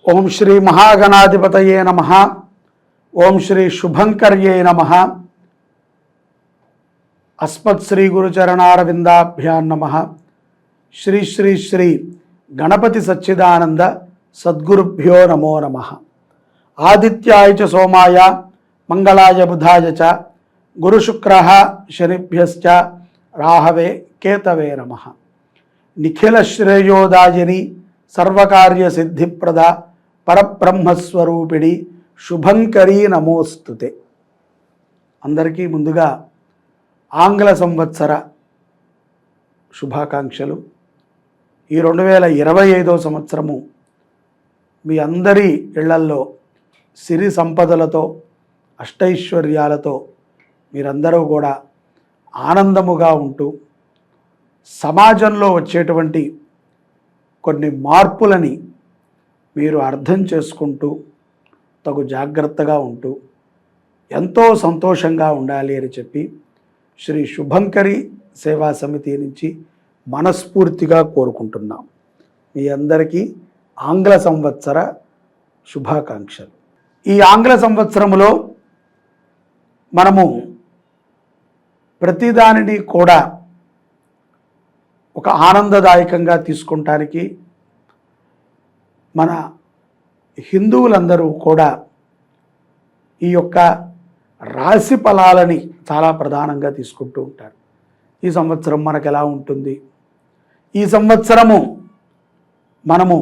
ఓం శ్రీ మహాగణాధిపతయే నమః. ఓం శ్రీ శుభంకర్యే నమః. అస్మత్ శ్రీ గురుచరణారవిందాభ్యాం నమః. శ్రీ శ్రీ శ్రీ గణపతి సచ్చిదానంద సద్గురుభ్యో నమో నమః. ఆదిత్యాయ చ సోమాయ మంగళాయ బుధాయ చ గురుశుక్రః శనిభ్యశ్చ రాహవే కేతవే నమః. నిఖిల శ్రేయోదాయిని సర్వకార్య సిద్ధిప్రద పరబ్రహ్మస్వరూపిణి శుభంకరీ నమోస్తుతే. అందరికీ ముందుగా ఆంగ్ల సంవత్సర శుభాకాంక్షలు. ఈ 2025వ సంవత్సరము మీ అందరి ఇళ్లల్లో సిరి సంపదలతో అష్టైశ్వర్యాలతో మీరందరూ కూడా ఆనందముగా ఉంటూ సమాజంలో వచ్చేటువంటి కొన్ని మార్పులని మీరు అర్థం చేసుకుంటూ తగు జాగ్రత్తగా ఉంటూ ఎంతో సంతోషంగా ఉండాలి అని చెప్పి శ్రీ శుభంకరి సేవా సమితి నుంచి మనస్ఫూర్తిగా కోరుకుంటున్నాం. మీ అందరికీ ఆంగ్ల సంవత్సర శుభాకాంక్షలు. ఈ ఆంగ్ల సంవత్సరములో మనము ప్రతిదానిని కూడా ఒక ఆనందదాయకంగా తీసుకుంటానికి మన హిందువులందరూ కూడా ఈ యొక్క రాశి ఫలాలని చాలా ప్రధానంగా తీసుకుంటూ ఉంటారు. ఈ సంవత్సరం మనకు ఎలా ఉంటుంది, ఈ సంవత్సరము మనము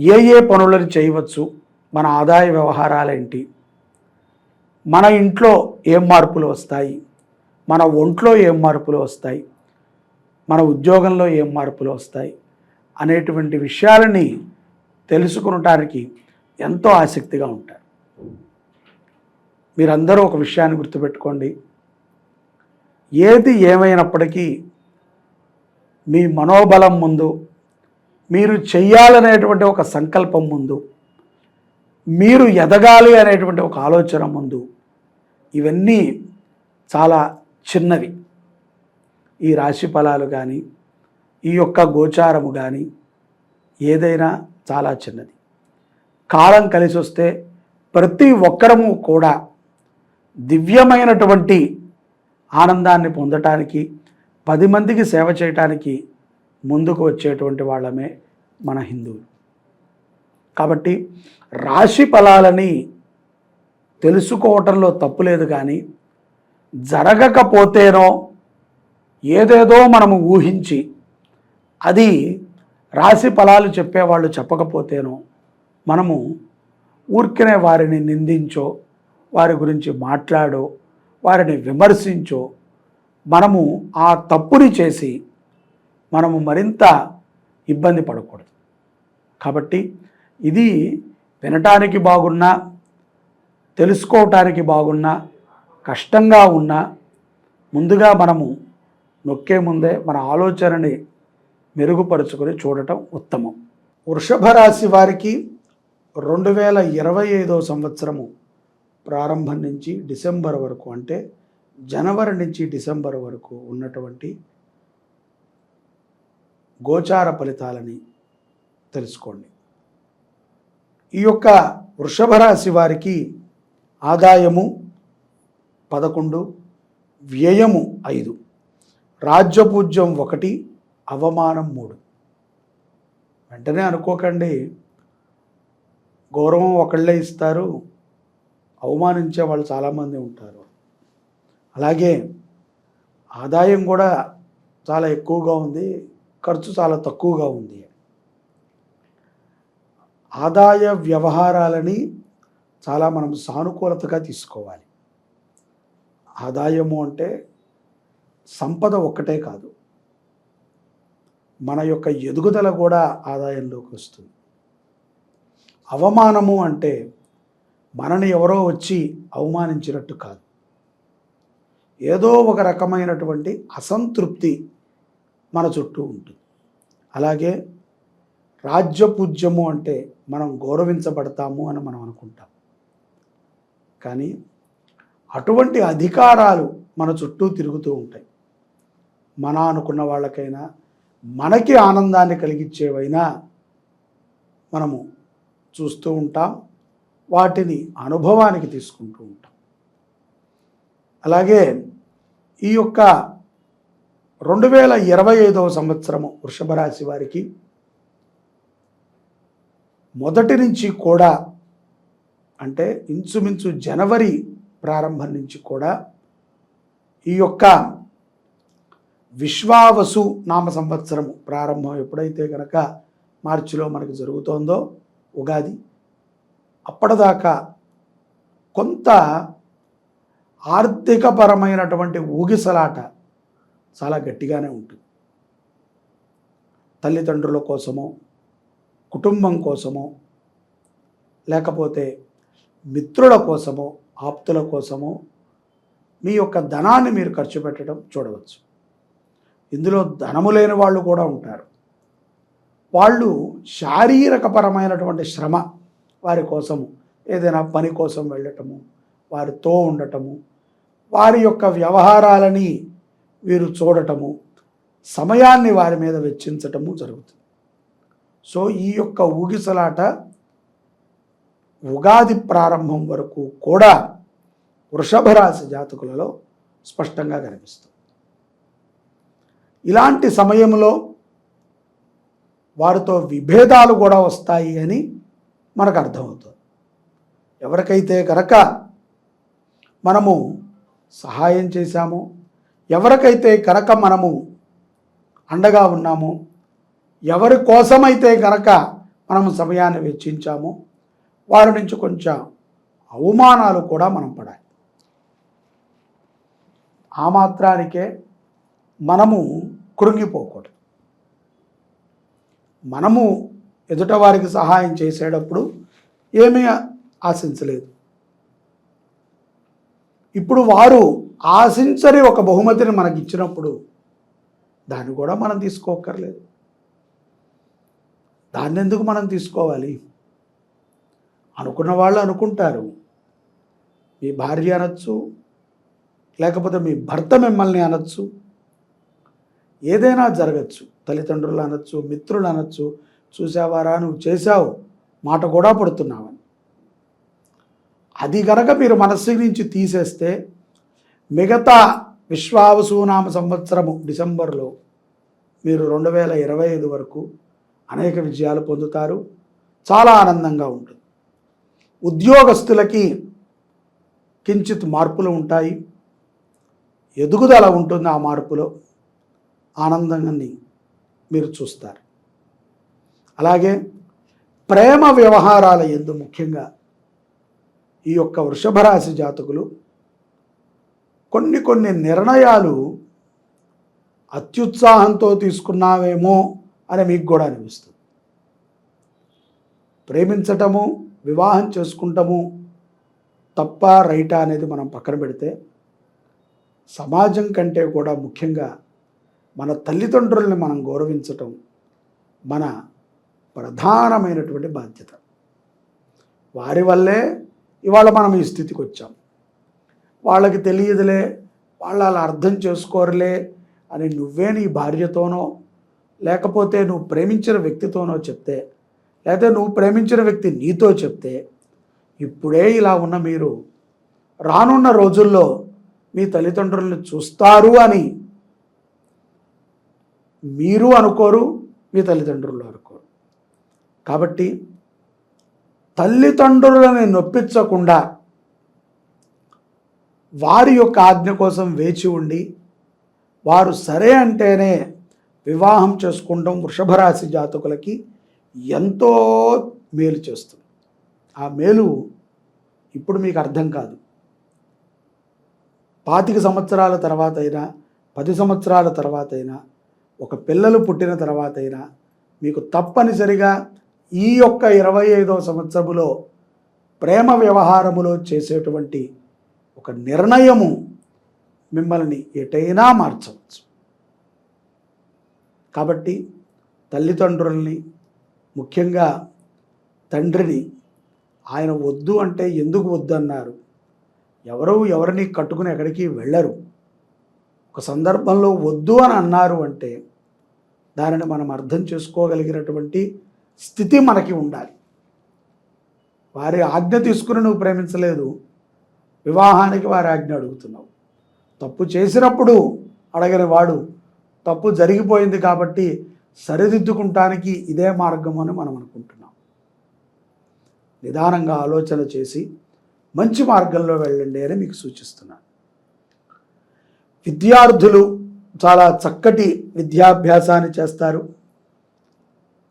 ఏ ఏ పనులను చేయవచ్చు, మన ఆదాయ వ్యవహారాలేంటి, మన ఇంట్లో ఏం మార్పులు వస్తాయి, మన ఒంట్లో ఏం మార్పులు వస్తాయి, మన ఉద్యోగంలో ఏం మార్పులు వస్తాయి అనేటువంటి విషయాలని తెలుసుకునటానికి ఎంతో ఆసక్తిగా ఉంటారు. మీరందరూ ఒక విషయాన్ని గుర్తుపెట్టుకోండి, ఏది ఏమైనప్పటికీ మీ మనోబలం ముందు, మీరు చెయ్యాలనేటువంటి ఒక సంకల్పం ముందు, మీరు ఎదగాలి అనేటువంటి ఒక ఆలోచన ముందు ఇవన్నీ చాలా చిన్నవి. ఈ రాశి ఫలాలు కానీ ఈ యొక్క గోచారము కానీ ఏదైనా చాలా చిన్నది. కాలం కలిసి వస్తే ప్రతి ఒక్కరము కూడా దివ్యమైనటువంటి ఆనందాన్ని పొందటానికి 10 మందికి సేవ చేయటానికి ముందుకు వచ్చేటువంటి వాళ్ళమే మన హిందువులు. కాబట్టి రాశి ఫలాలని తెలుసుకోవటంలో తప్పులేదు, కానీ జరగకపోతేనో ఏదేదో మనము ఊహించి అది రాశి ఫలాలు చెప్పేవాళ్ళు చెప్పకపోతేనో మనము ఊరికనే వారిని నిందించో, వారి గురించి మాట్లాడో, వారిని విమర్శించో మనము ఆ తప్పుని చేసి మనము మరింత ఇబ్బంది పడకూడదు. కాబట్టి ఇది వినటానికి బాగున్నా, తెలుసుకోవటానికి బాగున్నా, కష్టంగా ఉన్నా ముందుగా మనము నొక్కే ముందే మన ఆలోచనని మెరుగుపరుచుకొని చూడటం ఉత్తమం. వృషభ రాశి వారికి 2025వ సంవత్సరము ప్రారంభం నుంచి డిసెంబర్ వరకు, అంటే జనవరి నుంచి డిసెంబర్ వరకు ఉన్నటువంటి గోచార ఫలితాలని తెలుసుకోండి. ఈ యొక్క వృషభ రాశి వారికి ఆదాయము 11, వ్యయము 5, రాజ్యపూజ్యం 1, అవమానం 3. వెంటనే అనుకోకండి, గౌరవం ఒకళ్ళే ఇస్తారు, అవమానించే వాళ్ళు చాలామంది ఉంటారు. అలాగే ఆదాయం కూడా చాలా ఎక్కువగా ఉంది, ఖర్చు చాలా తక్కువగా ఉంది. ఆదాయ వ్యవహారాలని చాలా మనం సానుకూలతగా తీసుకోవాలి. ఆదాయము అంటే సంపద ఒక్కటే కాదు, మన యొక్క ఎదుగుదల కూడా ఆదాయంలోకి వస్తుంది. అవమానము అంటే మనని ఎవరో వచ్చి అవమానించినట్టు కాదు, ఏదో ఒక రకమైనటువంటి అసంతృప్తి మన చుట్టూ ఉంటుంది. అలాగే రాజ్యపూజ్యము అంటే మనం గౌరవించబడతాము అని మనం అనుకుంటాం, కానీ అటువంటి అధికారాలు మన చుట్టూ తిరుగుతూ ఉంటాయి. మన అనుకున్న వాళ్ళకైనా మనకి ఆనందాన్ని కలిగించేవైనా మనము చూస్తూ ఉంటాం, వాటిని అనుభవానికి తీసుకుంటూ ఉంటాం. అలాగే ఈ యొక్క 2025వ సంవత్సరము వృషభ రాశి వారికి మొదటి నుంచి కూడా, అంటే ఇంచుమించు జనవరి ప్రారంభం నుంచి కూడా ఈ యొక్క విశ్వావసు నామ సంవత్సరము ప్రారంభం ఎప్పుడైతే కనుక మార్చిలో మనకు జరుగుతోందో ఉగాది, అప్పటిదాకా కొంత ఆర్థికపరమైనటువంటి ఊగిసలాట చాలా గట్టిగానే ఉంటుంది. తల్లిదండ్రుల కోసమో, కుటుంబం కోసమో, లేకపోతే మిత్రుల కోసమో, ఆప్తుల కోసమో మీ యొక్క ధనాన్ని మీరు ఖర్చు పెట్టడం చూడవచ్చు. ఇందులో ధనము లేని వాళ్ళు కూడా ఉంటారు. వాళ్ళు శారీరకపరమైనటువంటి శ్రమ, వారి కోసము ఏదైనా పని కోసం వెళ్ళటము, వారితో ఉండటము, వారి యొక్క వ్యవహారాలని వీరు చూడటము, సమయాన్ని వారి మీద వెచ్చించటము జరుగుతుంది. సో ఈ యొక్క ఊగిసలాట ఉగాది ప్రారంభం వరకు కూడా వృషభ రాశి జాతకులలో స్పష్టంగా కనిపిస్తుంది. ఇలాంటి సమయంలో వారితో విభేదాలు కూడా వస్తాయి అని మనకు అర్థమవుతుంది. ఎవరికైతే కనుక మనము సహాయం చేశామో, ఎవరికైతే కనుక మనము అండగా ఉన్నామో, ఎవరి కోసమైతే కనుక మనము సమయాన్ని వెచ్చించామో, వారి నుంచి కొంచెం అవమానాలు కూడా మనం పడాలి. ఆ మాత్రానికే మనము కృంగిపోకూడదు. మనము ఎదుట వారికి సహాయం చేసేటప్పుడు ఏమీ ఆశించలేదు. ఇప్పుడు వారు ఆశించని ఒక బహుమతిని మనకి ఇచ్చినప్పుడు దాన్ని కూడా మనం తీసుకోక్కర్లేదు. దాన్ని ఎందుకు మనం తీసుకోవాలి? అనుకున్న వాళ్ళు అనుకుంటారు. మీ భార్య అనొచ్చు, లేకపోతే మీ భర్త మిమ్మల్ని అనొచ్చు, ఏదైనా జరగచ్చు. తల్లిదండ్రులు అనొచ్చు, మిత్రులు అనొచ్చు, చూసావారా నువ్వు చేశావు, మాట కూడా పడుతున్నావని. అది కనుక మీరు మనస్సు నుంచి తీసేస్తే మిగతా విశ్వావసునామ సంవత్సరము డిసెంబర్లో మీరు 2025 వరకు అనేక విజయాలు పొందుతారు. చాలా ఆనందంగా ఉంటుంది. ఉద్యోగస్తులకి కించిత్ మార్పులు ఉంటాయి, ఎదుగుదల ఉంటుంది. ఆ మార్పులో ఆనందాన్ని మీరు చూస్తారు. అలాగే ప్రేమ వ్యవహారాల యందు ముఖ్యంగా ఈ యొక్క వృషభ రాశి జాతకులు కొన్ని నిర్ణయాలు అత్యుత్సాహంతో తీసుకున్నావేమో అని మీకు కూడా అనిపిస్తుంది. ప్రేమించటము, వివాహం చేసుకుంటాము తప్ప రైటా అనేది మనం పక్కన పెడితే, సమాజం కంటే కూడా ముఖ్యంగా మన తల్లిదండ్రుల్ని మనం గౌరవించటం మన ప్రధానమైనటువంటి బాధ్యత. వారి వల్లే ఇవాళ మనం ఈ స్థితికి వచ్చాం. వాళ్ళకి తెలియదులే, వాళ్ళు అలా అర్థం చేసుకోరులే అని నువ్వే నీ భార్యతోనో, లేకపోతే నువ్వు ప్రేమించిన వ్యక్తితోనో చెప్తే, లేకపోతే నువ్వు ప్రేమించిన వ్యక్తి నీతో చెప్తే, ఇప్పుడే ఇలా ఉన్న మీరు రానున్న రోజుల్లో మీ తల్లిదండ్రులను చూస్తారు అని మీరు అనుకోరు, మీ తల్లిదండ్రులు అనుకోరు. కాబట్టి తల్లిదండ్రులని నొప్పించకుండా వారి యొక్క ఆజ్ఞ కోసం వేచి ఉండి, వారు సరే అంటేనే వివాహం చేసుకుంటాం వృషభ రాశి జాతకులకి ఎంతో మేలు చేస్తుంది. ఆ మేలు ఇప్పుడు మీకు అర్థం కాదు. 25 సంవత్సరాల తర్వాత అయినా, 10 సంవత్సరాల తర్వాత అయినా, ఒక పిల్లలు పుట్టిన తర్వాత అయినా మీకు తప్పనిసరిగా ఈ యొక్క 25వ సంవత్సరములో ప్రేమ వ్యవహారములో చేసేటువంటి ఒక నిర్ణయము మిమ్మల్ని ఎటైనా మార్చవచ్చు. కాబట్టి తల్లిదండ్రుల్ని, ముఖ్యంగా తండ్రిని, ఆయన వద్దు అంటే ఎందుకు వద్దు అన్నారు? ఎవరిని కట్టుకుని ఎక్కడికి వెళ్ళరు. ఒక సందర్భంలో వద్దు అని అన్నారు అంటే దానిని మనం అర్థం చేసుకోగలిగినటువంటి స్థితి మనకి ఉండాలి. వారి ఆజ్ఞ తీసుకుని నువ్వు ప్రేమించలేదు, వివాహానికి వారి ఆజ్ఞ అడుగుతున్నావు. తప్పు చేసినప్పుడు అడగని వాడు తప్పు జరిగిపోయింది కాబట్టి సరిదిద్దుకుంటానికి ఇదే మార్గం అని మనం అనుకుంటున్నాం. నిదానంగా ఆలోచన చేసి మంచి మార్గంలో వెళ్ళండి అని మీకు సూచిస్తున్నాను. విద్యార్థులు చాలా చక్కటి విద్యాభ్యాసాన్ని చేస్తారు.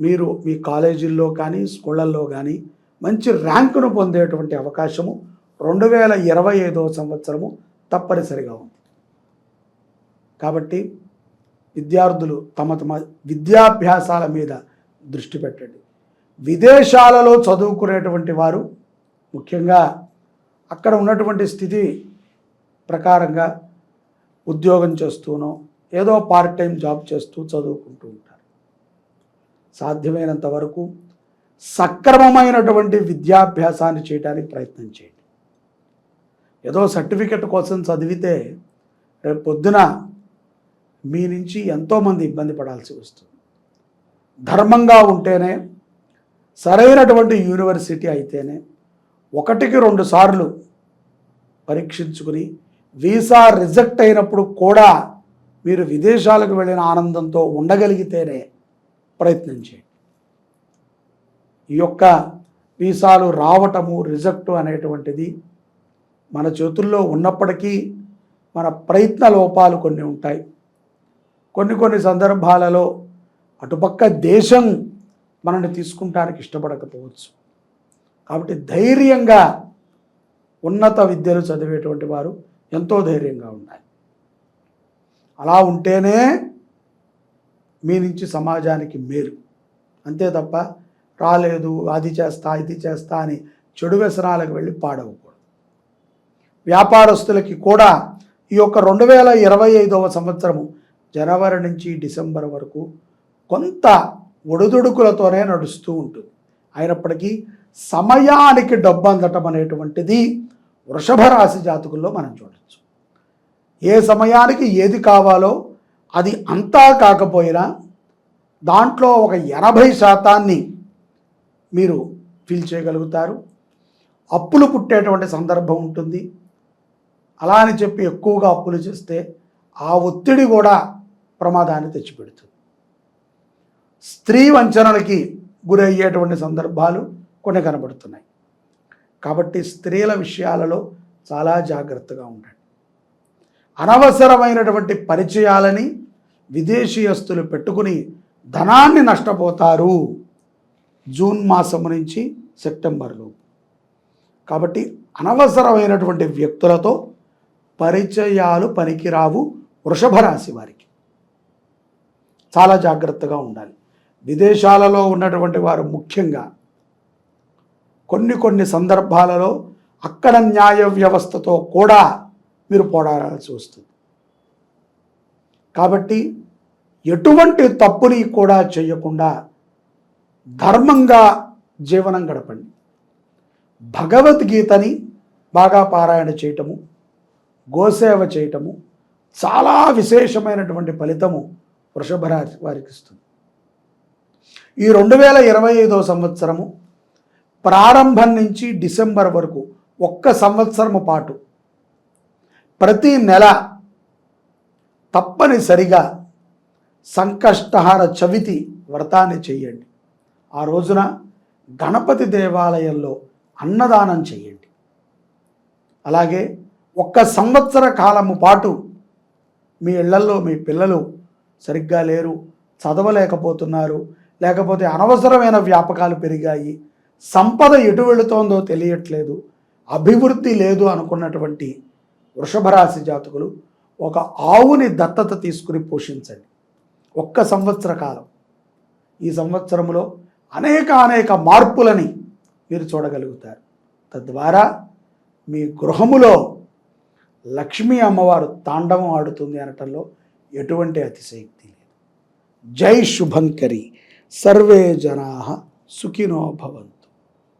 మీరు మీ కాలేజీల్లో కానీ స్కూళ్ళల్లో కానీ మంచి ర్యాంకును పొందేటువంటి అవకాశము 2025వ సంవత్సరము తప్పనిసరిగా ఉంది. కాబట్టి విద్యార్థులు తమ విద్యాభ్యాసాల మీద దృష్టి పెట్టండి. విదేశాలలో చదువుకునేటువంటి వారు ముఖ్యంగా అక్కడ ఉన్నటువంటి స్థితి ప్రకారంగా ఉద్యోగం చేస్తూనో ఏదో పార్ట్ టైం జాబ్ చేస్తూ చదువుకుంటూ ఉంటారు. సాధ్యమైనంత వరకు సక్రమమైనటువంటి విద్యాభ్యాసాన్ని చేయడానికి ప్రయత్నం చేయండి. ఏదో సర్టిఫికెట్ కోసం చదివితే రేపు పొద్దున మీ నుంచి ఎంతోమంది ఇబ్బంది పడాల్సి వస్తుంది. ధర్మంగా ఉంటేనే, సరైనటువంటి యూనివర్సిటీ అయితేనే 1-2 సార్లు పరీక్షించుకుని వీసా రిజెక్ట్ అయినప్పుడు కూడా మీరు విదేశాలకు వెళ్ళిన ఆనందంతో ఉండగలిగితేనే ప్రయత్నం చేయండి. ఈ యొక్క వీసాలు రావటము రిజెక్ట్ అనేటువంటిది మన చేతుల్లో ఉన్నప్పటికీ మన ప్రయత్న లోపాలు కొన్ని ఉంటాయి. కొన్ని సందర్భాలలో అటుపక్క దేశం మనల్ని తీసుకుంటానికి ఇష్టపడకపోవచ్చు. కాబట్టి ధైర్యంగా ఉన్నత విద్యలు చదివేటువంటి వారు ఎంతో ధైర్యంగా ఉండాలి. అలా ఉంటేనే మీ నుంచి సమాజానికి మేలు. అంతే తప్ప రాలేదు, అది చేస్తా ఇది చేస్తా అని చెడు వ్యసనాలకు వెళ్ళి పాడవకూడదు. వ్యాపారస్తులకి కూడా ఈ యొక్క 2025వ సంవత్సరము జనవరి నుంచి డిసెంబర్ వరకు కొంత ఒడిదుడుకులతోనే నడుస్తూ ఉంటుంది. అయినప్పటికీ సమయానికి డబ్బు అందటం అనేటువంటిది వృషభ రాశి జాతకుల్లో మనం చూడవచ్చు. ఏ సమయానికి ఏది కావాలో అది అంతా కాకపోయినా దాంట్లో ఒక 80% మీరు ఫీల్ చేయగలుగుతారు. అప్పులు పుట్టేటువంటి సందర్భం ఉంటుంది. అలా అని చెప్పి ఎక్కువగా అప్పులు చేస్తే ఆ ఒత్తిడి కూడా ప్రమాదాన్ని తెచ్చిపెడుతుంది. స్త్రీ వంచనలకి గురయ్యేటువంటి సందర్భాలు కొన్ని కనబడుతున్నాయి. కాబట్టి స్త్రీల విషయాలలో చాలా జాగ్రత్తగా ఉండండి. అనవసరమైనటువంటి పరిచయాలని విదేశీయస్తులు పెట్టుకుని ధనాన్ని నష్టపోతారు జూన్ మాసం నుంచి సెప్టెంబర్లో. కాబట్టి అనవసరమైనటువంటి వ్యక్తులతో పరిచయాలు పనికిరావు వృషభ రాశి వారికి. చాలా జాగ్రత్తగా ఉండాలి. విదేశాలలో ఉన్నటువంటి వారు ముఖ్యంగా కొన్ని సందర్భాలలో అక్కడ న్యాయ వ్యవస్థతో కూడా మీరు పోరాడాల్సి వస్తుంది. కాబట్టి ఎటువంటి తప్పుని కూడా చేయకుండా ధర్మంగా జీవనం గడపండి. భగవద్గీతని బాగా పారాయణ చేయటము, గోసేవ చేయటము చాలా విశేషమైనటువంటి ఫలితము వృషభ రాశి వారికి ఇస్తుంది. ఈ 2025వ సంవత్సరము ప్రారంభం నుంచి డిసెంబర్ వరకు 1 సంవత్సరము పాటు ప్రతి నెల తప్పనిసరిగా సంకష్టహార చవితి వ్రతాన్ని చేయండి. ఆ రోజున గణపతి దేవాలయంలో అన్నదానం చేయండి. అలాగే 1 సంవత్సర కాలము పాటు మీ ఇళ్లల్లో మీ పిల్లలు సరిగ్గా లేరు, చదవలేకపోతున్నారు, లేకపోతే అనవసరమైన వ్యాపకాలు పెరిగాయి, సంపద ఎటు వెళుతోందో తెలియట్లేదు, అభివృద్ధి లేదు అనుకున్నటువంటి వృషభ రాశి జాతకులు ఒక ఆవుని దత్తత తీసుకుని పోషించండి 1 సంవత్సర కాలం. ఈ సంవత్సరంలో అనేక మార్పులని మీరు చూడగలుగుతారు. తద్వారా మీ గృహములో లక్ష్మీ అమ్మవారు తాండవం ఆడుతుంది అనటంలో ఎటువంటి అతిశయోక్తి లేదు. జై శుభంకరి. సర్వే జనాః సుఖినో భవంతు.